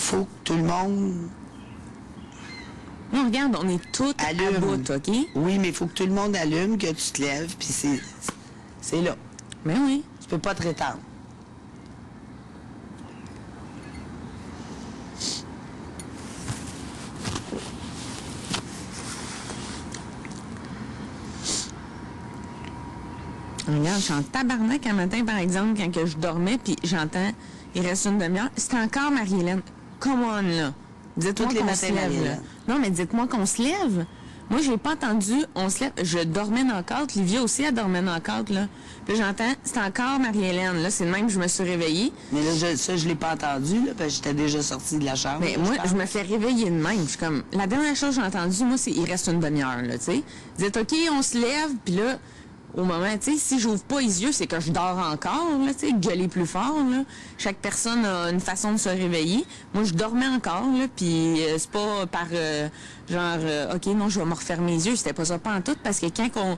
faut que tout le monde Non, regarde, on est tous à allume. bout, OK? Oui, mais il faut que tout le monde allume, que tu te lèves, puis c'est là. Ben oui. Tu peux pas te rétendre. Regarde, je suis en tabarnak un matin, par exemple, quand que je dormais, puis j'entends, il reste une demi-heure. C'est encore Marie-Hélène. Come on, là. Dites-moi Tous les qu'on matins, se lève, là. Marie-Hélène. Non, mais dites-moi qu'on se lève. Moi, j'ai pas entendu, on se lève. Je dormais dans le cadre. Livia aussi, elle dormait dans le cadre, là. Puis j'entends, c'est encore Marie-Hélène. Là, c'est le même, je me suis réveillée. Mais là, je l'ai pas entendu, là, parce que j'étais déjà sortie de la chambre. Mais là, moi, pense. je me fais réveiller de même. Je suis comme, la dernière chose que j'ai entendue, moi, c'est il reste une demi-heure, là, tu sais. Dites, OK, on se lève, puis là, au moment, tu sais, si j'ouvre pas les yeux, c'est que je dors encore, là, tu sais, gueuler plus fort, là. Chaque personne a une façon de se réveiller. Moi, je dormais encore, là, puis c'est pas par, OK, non, je vais me refermer les yeux. C'était pas ça, pas en tout, parce que quand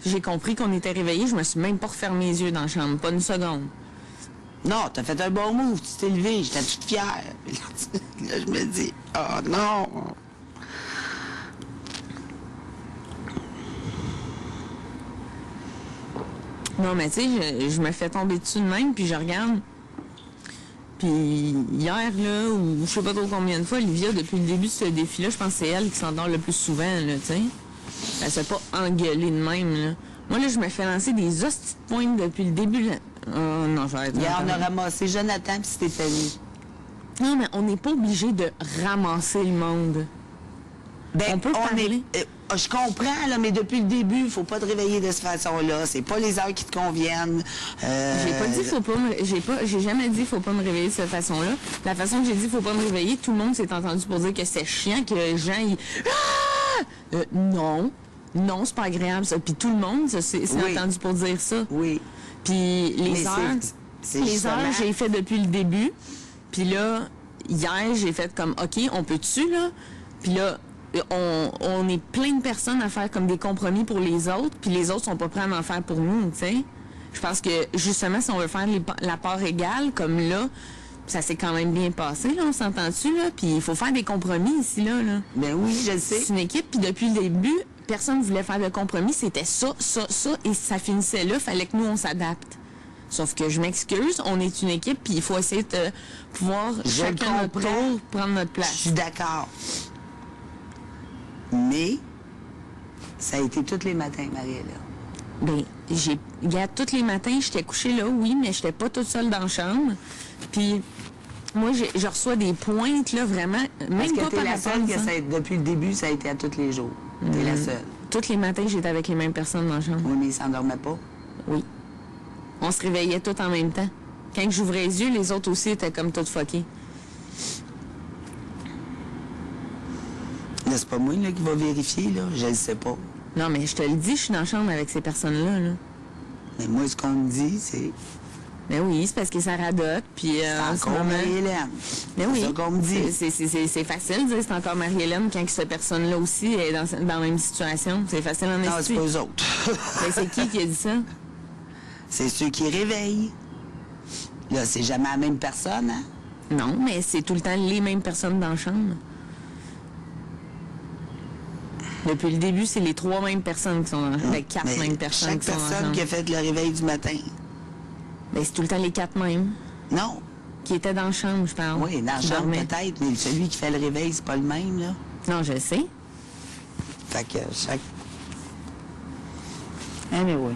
j'ai compris qu'on était réveillés, je me suis même pas refermé les yeux dans la chambre, pas une seconde. Non, t'as fait un bon move, tu t'es levé, j'étais toute fière. Puis là, je me dis, oh non! Non, mais tu sais, je me fais tomber dessus de même, puis je regarde. Puis hier, là, ou je sais pas trop combien de fois, Olivia, depuis le début de ce défi-là, je pense que c'est elle qui s'endort le plus souvent, là, tu sais. Elle s'est pas engueulée de même, là. Moi, là, je me fais lancer des hosties de pointes depuis le début, là. Oh, non, j'arrête. Hier, on a ramassé Jonathan puis Stéphanie. Non, mais on n'est pas obligé de ramasser le monde. Ben, On peut parler. je comprends, là, mais depuis le début, il faut pas te réveiller de cette façon-là. C'est pas les heures qui te conviennent. J'ai pas dit faut pas me... J'ai jamais dit faut pas me réveiller de cette façon-là. La façon que j'ai dit faut pas me réveiller, tout le monde s'est entendu pour dire que c'est chiant, que les gens, ils... Ah! Non. Non, c'est pas agréable, ça. Puis tout le monde s'est Oui. entendu pour dire ça. Oui. Puis les Mais heures... c'est Les justement- heures, j'ai fait depuis le début. Puis là, hier, j'ai fait comme, OK, on peut-tu, là? Puis là, on est plein de personnes à faire comme des compromis pour les autres, puis les autres sont pas prêts à en faire pour nous, tu sais. Je pense que, justement, si on veut faire la part égale, comme là, ça s'est quand même bien passé, là, on s'entend-tu, là? Puis il faut faire des compromis ici, là. Ben oui, je le sais. C'est une équipe, puis depuis le début, personne ne voulait faire de compromis, c'était ça, et ça finissait là, fallait que nous, on s'adapte. Sauf que je m'excuse, on est une équipe, puis il faut essayer de pouvoir chacun à notre comprends. tour prendre notre Je place. suis d'accord. Mais, ça a été tous les matins, Marie-Hélène. Ben, regarde, tous les matins, j'étais couchée là, oui, mais j'étais pas toute seule dans la chambre. Puis, moi, je reçois des pointes, là, vraiment, Parce même que pas t'es par la rapport seule à que ça. depuis le début, ça a été à tous les jours. T'es la seule. Tous les matins, j'étais avec les mêmes personnes dans la chambre. Oui, mais ils s'endormaient pas. Oui. On se réveillait tous en même temps. Quand j'ouvrais les yeux, les autres aussi étaient comme toutes fuckées. Là, c'est pas moi là, qui va vérifier, là. Je le sais pas. Non, mais je te le dis, je suis dans la chambre avec ces personnes-là, là. Mais moi, ce qu'on me dit, c'est Mais oui, c'est parce que ça radote, puis en ce encore moment... Marie-Hélène. Mais oui, C'est ça qu'on me dit. c'est facile de dire c'est encore Marie-Hélène quand cette personne-là aussi est dans la même situation. C'est facile en Non, c'est esprit. pas eux autres. Mais c'est qui a dit ça? C'est ceux qui réveillent. Là, c'est jamais la même personne, hein? Non, mais c'est tout le temps les mêmes personnes dans la chambre. Depuis le début, c'est les 3 mêmes personnes qui sont dans la chambre. Les 4 Mais mêmes personnes chaque qui sont dans la personne chambre. qui a fait le réveil du matin. Ben, c'est tout le temps les 4 mêmes Non. qui étaient dans la chambre, je parle. Oui, dans la Qui chambre dormaient. peut-être, mais celui qui fait le réveil, c'est pas le même, là. Non, je le sais. Fait que chaque... Ah, mais oui.